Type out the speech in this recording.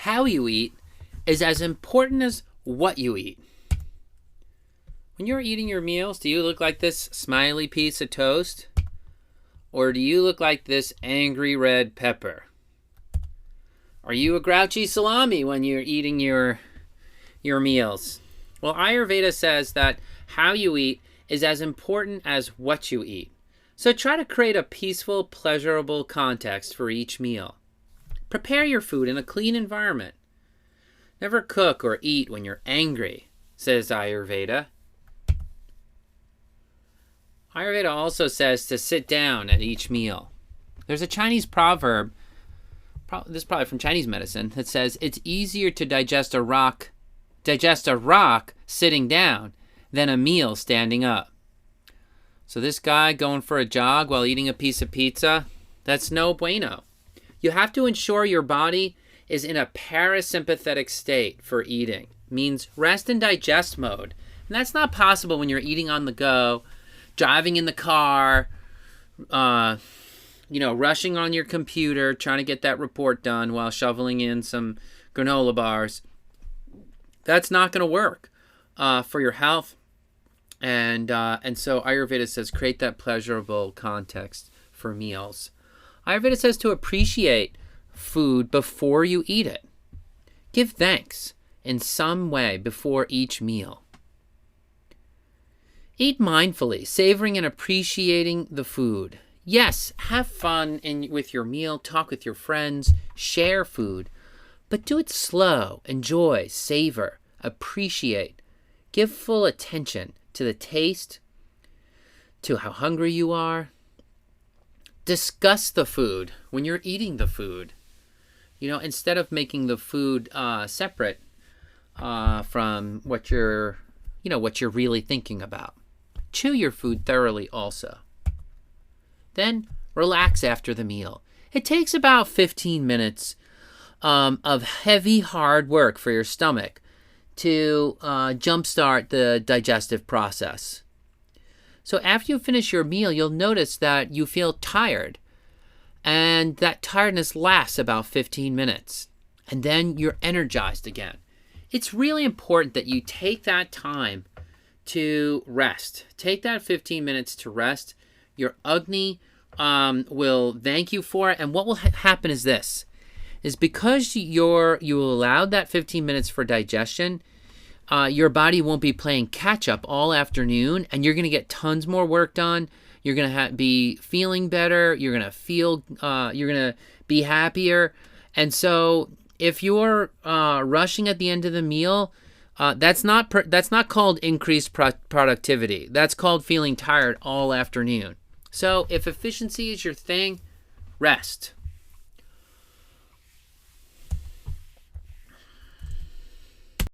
how you eat is as important as what you eat. When you're eating your meals, do you look like this smiley piece of toast? Or do you look like this angry red pepper? Are you a grouchy salami when you're eating your meals? Well, Ayurveda says that how you eat is as important as what you eat. So try to create a peaceful, pleasurable context for each meal. Prepare your food in a clean environment. Never cook or eat when you're angry, says Ayurveda. Ayurveda also says to sit down at each meal. There's a Chinese proverb, this is probably from Chinese medicine, that says it's easier to digest a rock sitting down than a meal standing up. So this guy going for a jog while eating a piece of pizza, that's no bueno. You have to ensure your body is in a parasympathetic state for eating. Means rest and digest mode. And that's not possible when you're eating on the go, driving in the car, rushing on your computer, trying to get that report done while shoveling in some granola bars. That's not going to work for your health. And so Ayurveda says create that pleasurable context for meals. Ayurveda says to appreciate food before you eat it. Give thanks in some way before each meal. Eat mindfully, savoring and appreciating the food. Yes, have fun with your meal, talk with your friends, share food, but do it slow, enjoy, savor, appreciate. Give full attention to the taste, to how hungry you are. Discuss the food when you're eating the food. Instead of making the food separate from what you're really thinking about. Chew your food thoroughly also. Then relax after the meal. It takes about 15 minutes of heavy, hard work for your stomach to jumpstart the digestive process. So after you finish your meal, you'll notice that you feel tired. And that tiredness lasts about 15 minutes. And then you're energized again. It's really important that you take that time to rest. Take that 15 minutes to rest. Your Agni will thank you for it. And what will happen is this. Is because you allowed that 15 minutes for digestion, your body won't be playing catch up all afternoon, and you're going to get tons more work done. You're going to be feeling better. You're going to be happier. And so if you're rushing at the end of the meal, that's not called increased productivity. That's called feeling tired all afternoon. So if efficiency is your thing, rest.